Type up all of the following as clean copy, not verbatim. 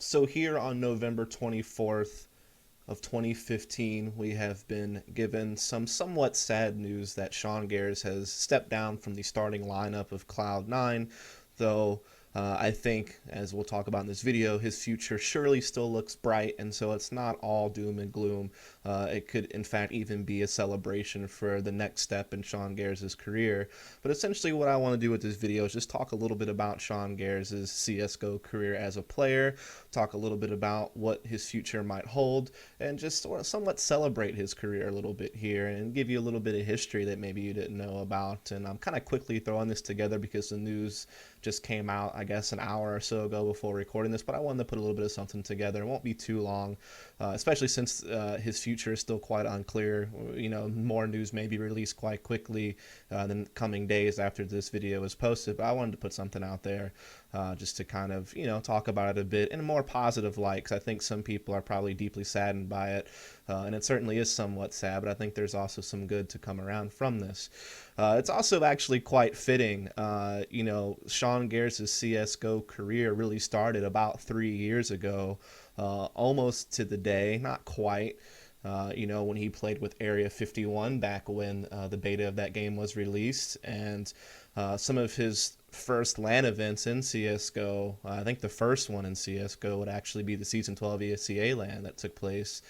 So here on November 24th of 2015, we have been given some somewhat sad news that Sean Gares has stepped down from the starting lineup of Cloud9, though I think, as we'll talk about in this video, his future surely still looks bright, and so it's not all doom and gloom. It could, in fact, even be a celebration for the next step in Sean Gares' career. But essentially what I want to do with this video is just talk a little bit about Sean Gares' CSGO career as a player, talk a little bit about what his future might hold, and just sort of somewhat celebrate his career a little bit here and give you a little bit of history that maybe you didn't know about. And I'm kind of quickly throwing this together because the news just came out, I guess, an hour or so ago before recording this, but I wanted to put a little bit of something together. It won't be too long, especially since his future is still quite unclear. You know, more news may be released quite quickly in the coming days after this video is posted, but I wanted to put something out there just to kind of, talk about it a bit in a more positive light, because I think some people are probably deeply saddened by it, and it certainly is somewhat sad, but I think there's also some good to come around from this. It's also actually quite fitting. Sean Gares' CSGO career really started about 3 years ago, almost to the day, not quite. When he played with Area 51 back when the beta of that game was released, and some of his first LAN events in CSGO, I think the first one in CSGO would actually be the Season 12 ESCA LAN that took place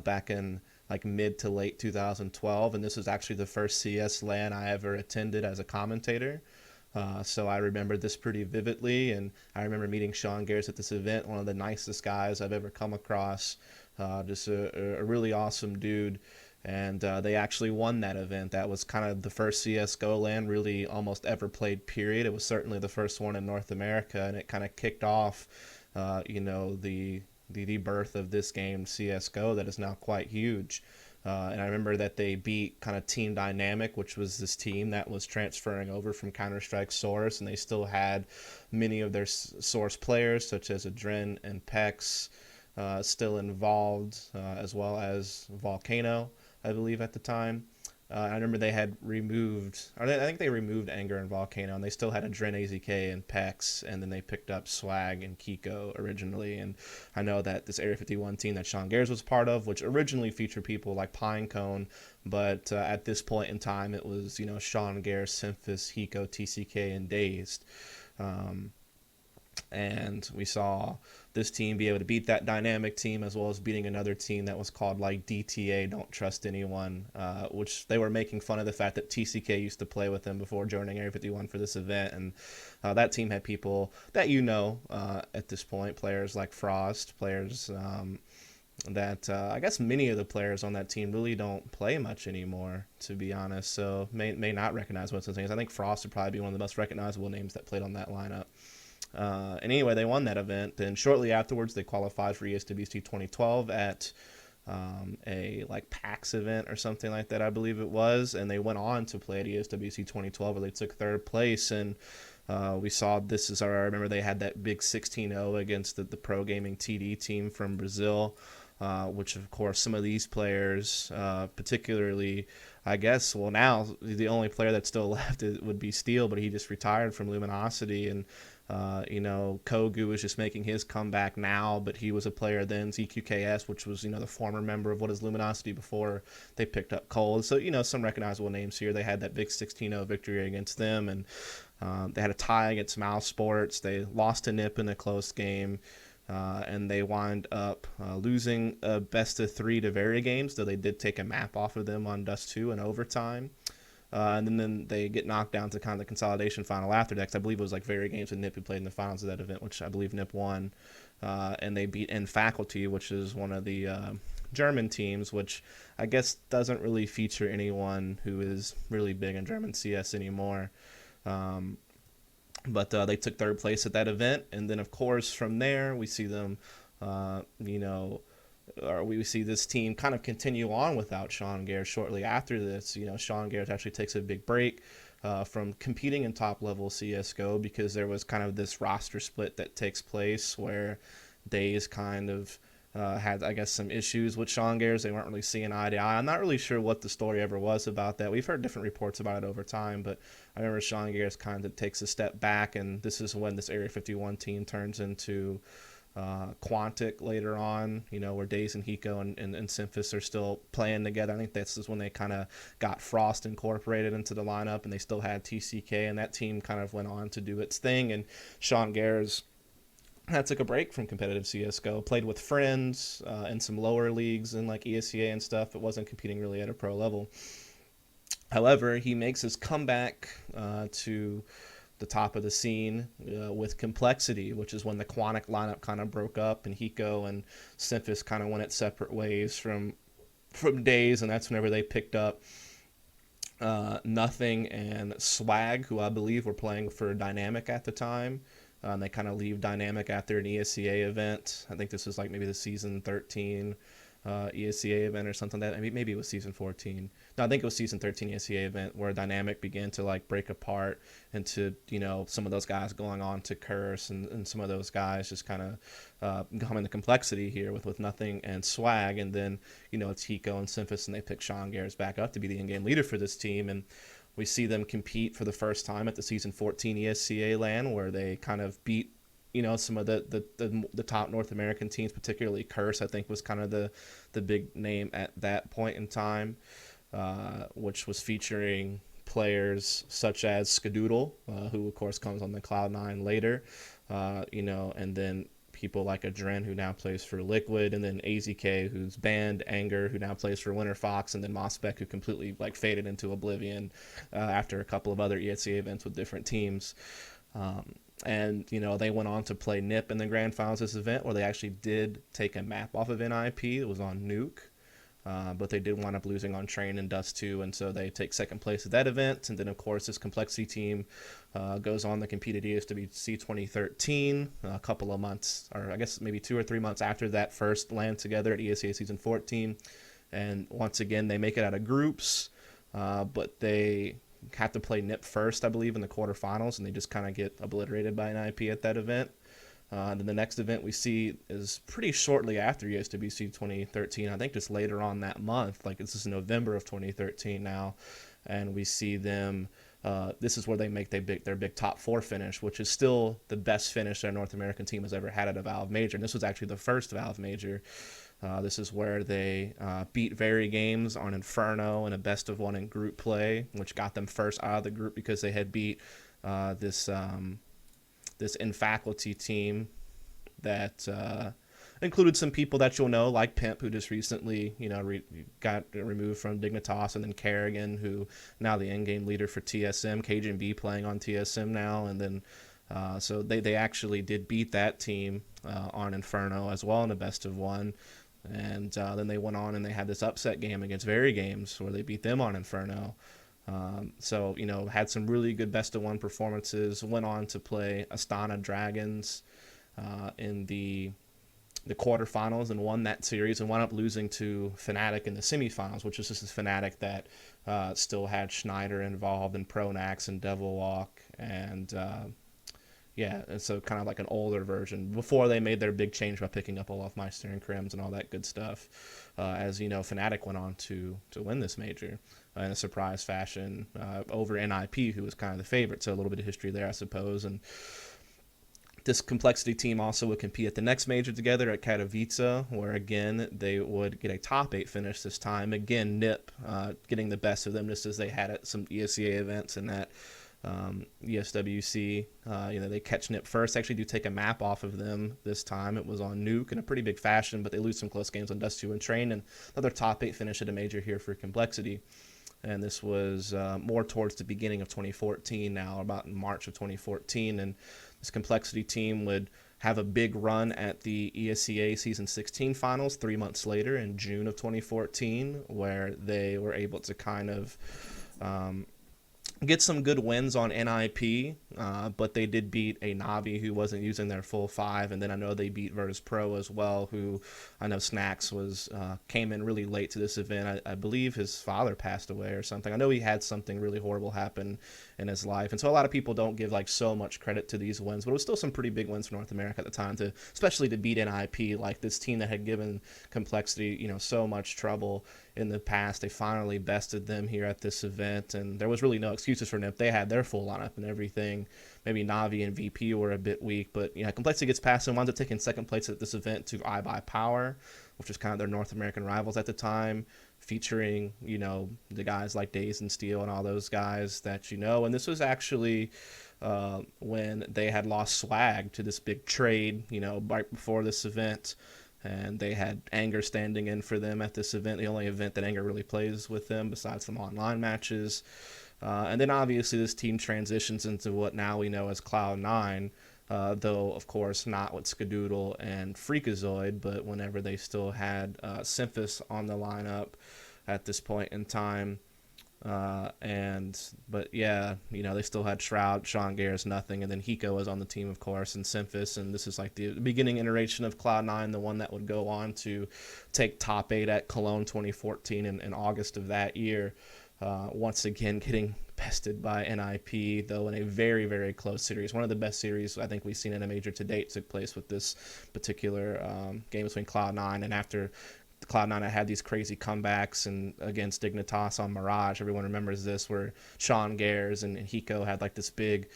back in like mid to late 2012, and this was actually the first CS LAN I ever attended as a commentator. So I remember this pretty vividly, and I remember meeting Sean Gares at this event, one of the nicest guys I've ever come across, just a really awesome dude. And they actually won that event. That was kind of the first CSGO LAN really almost ever played, period. It was certainly the first one in North America, and it kind of kicked off, the birth of this game, CSGO, that is now quite huge. And I remember that they beat kind of Team Dynamic, which was this team that was transferring over from Counter-Strike Source, and they still had many of their Source players, such as Adren and Pex, still involved, as well as Volcano, I believe, at the time. I remember they had removed, I think they removed Anger and Volcano, and they still had Adren, AZK, and Pex, and then they picked up Swag and Kiko originally. And I know that this Area 51 team that Sean Gares was part of, which originally featured people like Pinecone, but at this point in time, it was, Sean Gares, Symphis, Hiko, TCK, and Dazed. And we saw this team be able to beat that Dynamic team, as well as beating another team that was called like DTA, Don't Trust Anyone, which they were making fun of the fact that TCK used to play with them before joining Area 51 for this event. And that team had people that at this point, players like Frost, players that I guess many of the players on that team really don't play much anymore, to be honest, so may not recognize most of the things. I think Frost would probably be one of the most recognizable names that played on that lineup. And anyway, they won that event. Then shortly afterwards, they qualified for ESWC 2012 at a like PAX event or something like that, I believe it was. And they went on to play at ESWC 2012, where they took third place. And we saw I remember they had that big 16-0 against the Pro Gaming TD team from Brazil. Which, of course, some of these players, particularly, I guess, well, now the only player that's still left would be Steel, but he just retired from Luminosity. And, Kogu is just making his comeback now, but he was a player then. ZQKS, which was, the former member of what is Luminosity before they picked up Cold. So, some recognizable names here. They had that big 16-0 victory against them, and they had a tie against Mouse Sports. They lost to NIP in a close game. And they wind up losing a best-of-3 to Very Games, though they did take a map off of them on Dust 2 in overtime. And then they get knocked down to kind of the consolidation final after that, 'cause I believe it was like Very Games and NIP who played in the finals of that event, which I believe NIP won. And they beat N Faculty, which is one of the German teams, which I guess doesn't really feature anyone who is really big in German CS anymore. But they took third place at that event, and then of course from there we see them, or we see this team kind of continue on without Sean Gares shortly after this. Sean Gares actually takes a big break from competing in top level CSGO, because there was kind of this roster split that takes place where Days kind of had, I guess, some issues with Sean Gares. They weren't really seeing eye to eye. I'm not really sure what the story ever was about that. We've heard different reports about it over time, but I remember Sean Gares kind of takes a step back, and this is when this Area 51 team turns into Quantic later on, where Days and Hiko and Simphis are still playing together. I think this is when they kind of got Frost incorporated into the lineup, and they still had TCK, and that team kind of went on to do its thing. And Sean Gares took a break from competitive CSGO, played with friends in some lower leagues and like ESCA and stuff, but wasn't competing really at a pro level. However, he makes his comeback to the top of the scene with Complexity, which is when the Quantic lineup kind of broke up, and Hiko and Simphis kind of went its separate ways from Days, and that's whenever they picked up Nothing and Swag, who I believe were playing for Dynamic at the time. They kind of leave Dynamic after an ESCA event. I think this was like maybe the season 13 ESCA event or something like that. I mean, maybe it was season 14. No, I think it was season 13 ESCA event where Dynamic began to like break apart into, some of those guys going on to Curse and some of those guys just kind of coming to Complexity here with Nothing and Swag. And then, it's Hiko and Simphis, and they pick Sean Gares back up to be the in-game leader for this team. And we see them compete for the first time at the season 14 ESCA LAN, where they kind of beat some of the top North American teams, particularly Curse, I think was kind of the big name at that point in time, which was featuring players such as Skadoodle, who of course comes on the Cloud9 later, and then people like Adren, who now plays for Liquid, and then AZK, who's banned, Anger, who now plays for Winter Fox, and then Mospec, who completely like faded into oblivion after a couple of other ESCA events with different teams. And they went on to play NIP in the grand finals of this event, where they actually did take a map off of NIP. It was on Nuke, but they did wind up losing on Train and Dust 2, and so they take second place at that event. And then of course this Complexity team goes on to compete at ESWC 2013, a couple of months, or I guess maybe 2 or 3 months after that first LAN together at ESCA season 14. And once again they make it out of groups, but they had to play NIP first, I believe, in the quarterfinals, and they just kind of get obliterated by NIP at that event. Then the next event we see is pretty shortly after ESWC 2013, I think just later on that month, like this is November of 2013 now, and we see them, this is where they make their big top 4 finish, which is still the best finish their North American team has ever had at a Valve Major, and this was actually the first Valve Major. This is where they beat Very Games on Inferno in a best-of-1 in group play, which got them first out of the group because they had beat this in-faculty team that included some people that you'll know, like Pimp, who just recently got removed from Dignitas, and then Kerrigan, who now the in-game leader for TSM, Cajun B playing on TSM now, and then so they actually did beat that team on Inferno as well in a best-of-1. And then they went on and they had this upset game against Very Games where they beat them on Inferno. So, had some really good best-of-1 performances, went on to play Astana Dragons in the quarterfinals and won that series, and wound up losing to Fnatic in the semifinals, which is just this Fnatic that still had Schneider involved, and Pronax and Devilwalk, and and so kind of like an older version before they made their big change by picking up Olaf Meister and Krims and all that good stuff. As Fnatic went on to win this major in a surprise fashion over NIP, who was kind of the favorite. So a little bit of history there, I suppose. And this Complexity team also would compete at the next major together at Katowice, where again they would get a top 8 finish this time. Again, NIP getting the best of them, just as they had at some ESCA events and that ESWC. They catch NIP first. They actually do take a map off of them this time. It was on Nuke in a pretty big fashion, but they lose some close games on Dust 2 and Train, and another top 8 finish at a major here for Complexity. And this was more towards the beginning of 2014 now, about in March of 2014, and this Complexity team would have a big run at the ESCA Season 16 finals 3 months later in June of 2014, where they were able to kind of get some good wins on NIP, but they did beat a Navi who wasn't using their full 5, and then I know they beat Virtus Pro as well, who I know Snacks came in really late to this event. I believe his father passed away or something. I know he had something really horrible happen in his life, and so a lot of people don't give like so much credit to these wins, but it was still some pretty big wins for North America at the time, especially to beat NIP, like this team that had given Complexity so much trouble in the past. They finally bested them here at this event, and there was really no excuses for NIP. They had their full lineup and everything, maybe Navi and VP were a bit weak, but Complexity gets past and winds up taking second place at this event to iBuyPower, which was kind of their North American rivals at the time, featuring the guys like Days and Steel and all those guys that and this was actually when they had lost Swag to this big trade, right before this event. And they had Anger standing in for them at this event, the only event that Anger really plays with them besides some online matches. And then obviously this team transitions into what now we know as Cloud9, though of course not with Skadoodle and Freakazoid, but whenever they still had Symphis on the lineup at this point in time. But they still had Shroud, Sean Gares, nothing, and then Hiko was on the team, of course, and Symphis, and this is like the beginning iteration of Cloud9, the one that would go on to take top 8 at Cologne 2014 in August of that year. Once again getting bested by NIP, though in a very, very close series. One of the best series I think we've seen in a major to date took place with this particular game between Cloud9, and after Cloud9 had these crazy comebacks and against Dignitas on Mirage. Everyone remembers this, where Sean Gares and Hiko had like this big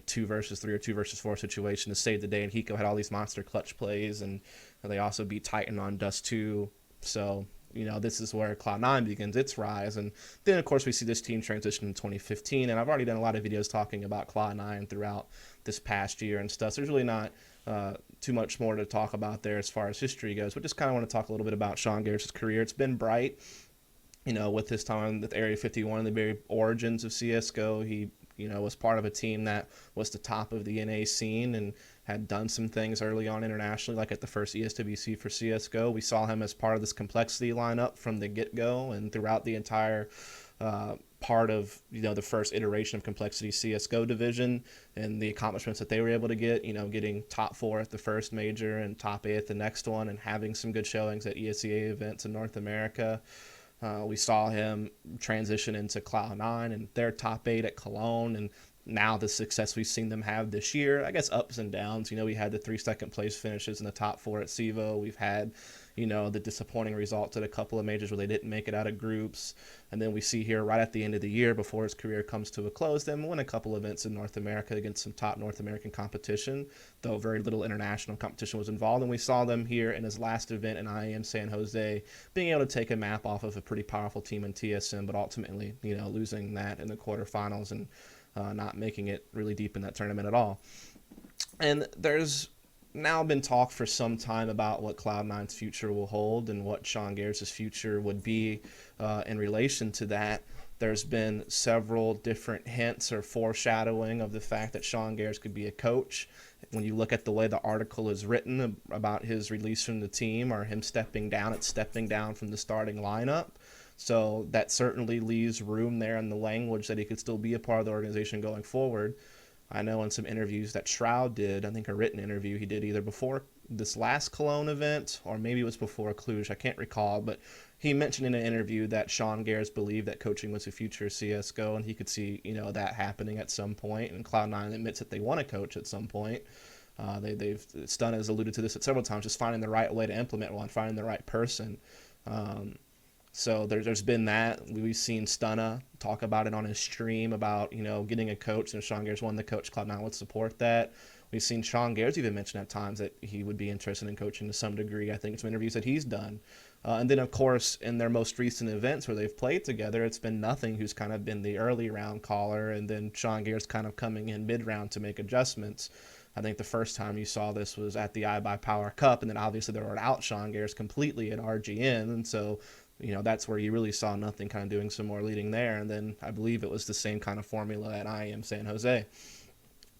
2 versus 3 or 2 versus 4 situation to save the day, and Hiko had all these monster clutch plays, and they also beat Titan on Dust 2. So this is where Cloud9 begins its rise. And then, of course, we see this team transition in 2015. And I've already done a lot of videos talking about Cloud9 throughout this past year and stuff. So there's really not too much more to talk about there as far as history goes. But just kind of want to talk a little bit about Sean Gares' career. It's been bright, with his time with Area 51, the very origins of CSGO. He was part of a team that was the top of the NA scene and had done some things early on internationally, like at the first ESWC for CSGO. We saw him as part of this Complexity lineup from the get-go and throughout the entire part of the first iteration of Complexity CSGO division, and the accomplishments that they were able to get, getting top 4 at the first major and top 8 at the next one, and having some good showings at ESEA events in North America. We saw him transition into Cloud9 and their top 8 at Cologne, and now the success we've seen them have this year, I guess ups and downs. We had the 3 second place finishes in the top 4 at SEVO. We've had, the disappointing results at a couple of majors where they didn't make it out of groups. And then we see here right at the end of the year, before his career comes to a close, them win a couple events in North America against some top North American competition, though very little international competition was involved. And we saw them here in his last event in IEM San Jose, being able to take a map off of a pretty powerful team in TSM, but ultimately, losing that in the quarterfinals and not making it really deep in that tournament at all. And there's now been talk for some time about what Cloud9's future will hold and what Sean Gares' future would be in relation to that. There's been several different hints or foreshadowing of the fact that Sean Gares could be a coach. When you look at the way the article is written about his release from the team or him stepping down, it's stepping down from the starting lineup. So that certainly leaves room there in the language that he could still be a part of the organization going forward. I know in some interviews that Shroud did, I think a written interview he did either before this last Cologne event or maybe it was before Cluj, I can't recall, but he mentioned in an interview that Sean Gares believed that coaching was the future of CSGO and he could see, that happening at some point, and Cloud9 admits that they want to coach at some point. Stun has alluded to this at several times, just finding the right way to implement one, finding the right person. So there's been that. We've seen Stunna talk about it on his stream about, getting a coach, and Sean Gares wanted the coach. Cloud9 would support that. We've seen Sean Gares even mention at times that he would be interested in coaching to some degree. I think some interviews that he's done. And then, of course, in their most recent events where they've played together, it's been Nothing who's kind of been the early round caller, and then Sean Gares kind of coming in mid-round to make adjustments. I think the first time you saw this was at the iBuyPower Cup, and then obviously they were out Sean Gares completely at RGN, and so that's where you really saw Nothing kind of doing some more leading there. And then I believe it was the same kind of formula at IEM San Jose.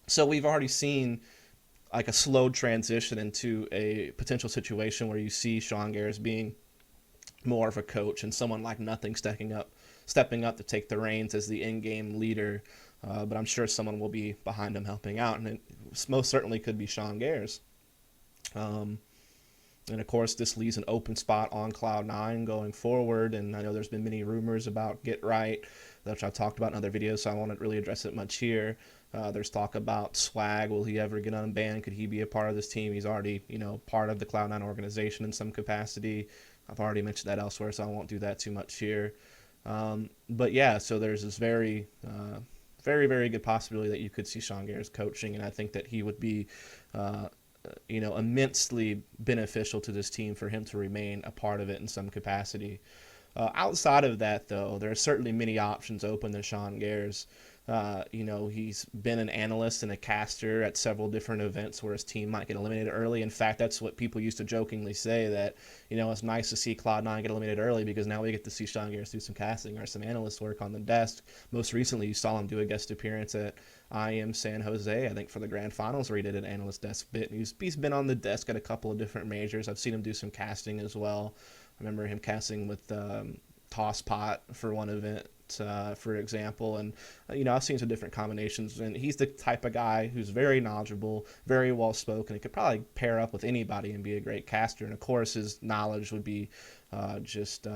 So we've already seen like a slow transition into a potential situation where you see Sean Gares being more of a coach and someone like Nothing stepping up to take the reins as the in-game leader. But I'm sure someone will be behind him helping out, and it most certainly could be Sean Gares. And of course, this leaves an open spot on Cloud9 going forward. And I know there's been many rumors about Get Right, which I've talked about in other videos, so I won't really address it much here. There's talk about Swag. Will he ever get unbanned? Could he be a part of this team? He's already, part of the Cloud9 organization in some capacity. I've already mentioned that elsewhere, so I won't do that too much here. But yeah, so there's this very very, very good possibility that you could see Sean Gares coaching, and I think that he would be, uh, immensely beneficial to this team for him to remain a part of it in some capacity. Outside of that, though, there are certainly many options open to Sean Gares. He's been an analyst and a caster at several different events where his team might get eliminated early. In fact, that's what people used to jokingly say, that, it's nice to see Cloud9 get eliminated early because now we get to see Sean Gares do some casting or some analyst work on the desk. Most recently, you saw him do a guest appearance at IM San Jose, I think for the grand finals, where he did an analyst desk bit. And he's been on the desk at a couple of different majors. I've seen him do some casting as well. I remember him casting with Toss Pot for one event, for example. And, I've seen some different combinations. And he's the type of guy who's very knowledgeable, very well spoken. He could probably pair up with anybody and be a great caster. And, of course, his knowledge would be just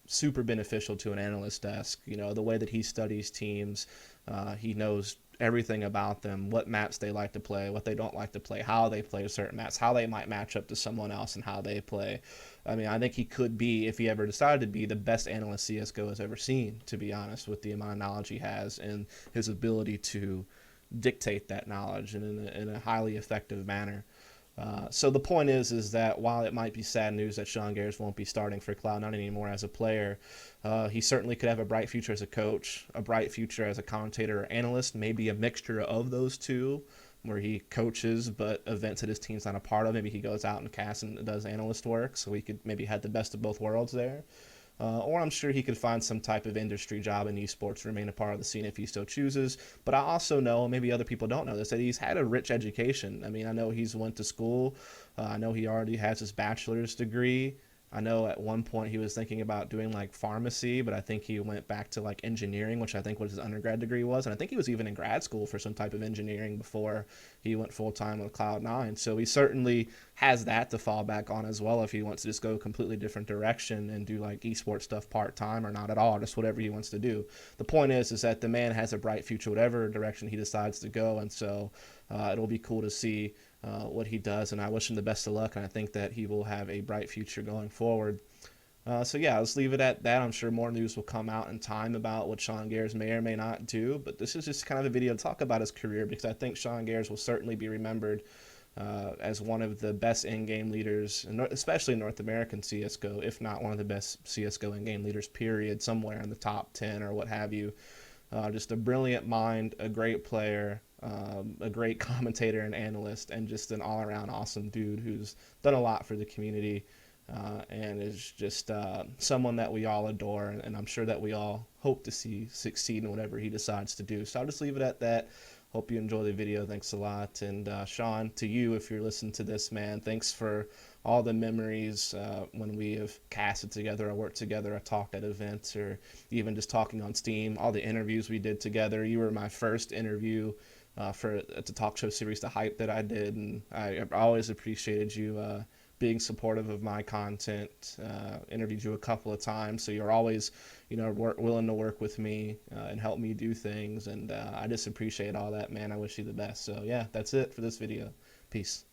super beneficial to an analyst desk. The way that he studies teams, he knows everything about them, what maps they like to play, what they don't like to play, how they play certain maps, how they might match up to someone else, and how they play. I mean, I think he could be, if he ever decided to be, the best analyst CSGO has ever seen, to be honest, with the amount of knowledge he has and his ability to dictate that knowledge in a highly effective manner. So the point is that while it might be sad news that Sean Gares won't be starting for Cloud9 anymore as a player, he certainly could have a bright future as a coach, a bright future as a commentator or analyst, maybe a mixture of those two, where he coaches but events that his team's not a part of. Maybe he goes out and casts and does analyst work, so he could maybe have the best of both worlds there. Or I'm sure he could find some type of industry job in esports to remain a part of the scene if he still chooses. But I also know, maybe other people don't know this, that he's had a rich education. I mean, I know he's went to school. I know he already has his bachelor's degree. I know at one point he was thinking about doing like pharmacy, but I think he went back to like engineering, which I think what his undergrad degree was. And I think he was even in grad school for some type of engineering before he went full time with Cloud9. So he certainly has that to fall back on as well if he wants to just go a completely different direction and do like esports stuff part time or not at all, just whatever he wants to do. The point is that the man has a bright future, whatever direction he decides to go. And so it'll be cool to see what he does, and I wish him the best of luck, and I think that he will have a bright future going forward. So yeah, let's leave it at that. I'm sure more news will come out in time about what Sean Gares may or may not do, but this is just kind of a video to talk about his career, because I think Sean Gares will certainly be remembered as one of the best in-game leaders, especially North American CSGO, if not one of the best CSGO in-game leaders, period, somewhere in the top 10 or what have you. Just a brilliant mind, a great player, a great commentator and analyst, and just an all-around awesome dude who's done a lot for the community, and is just someone that we all adore, and I'm sure that we all hope to see succeed in whatever he decides to do. So I'll just leave it at that. Hope you enjoy the video. Thanks a lot. And Sean, to you, if you're listening to this, man, thanks for all the memories when we have casted together or worked together or talked at events or even just talking on Steam, all the interviews we did together. You were my first interview for the talk show series, The Hype, that I did, and I always appreciated you being supportive of my content. Interviewed you a couple of times, so you're always, willing to work with me and help me do things, and I just appreciate all that, man. I wish you the best. So yeah, that's it for this video. Peace.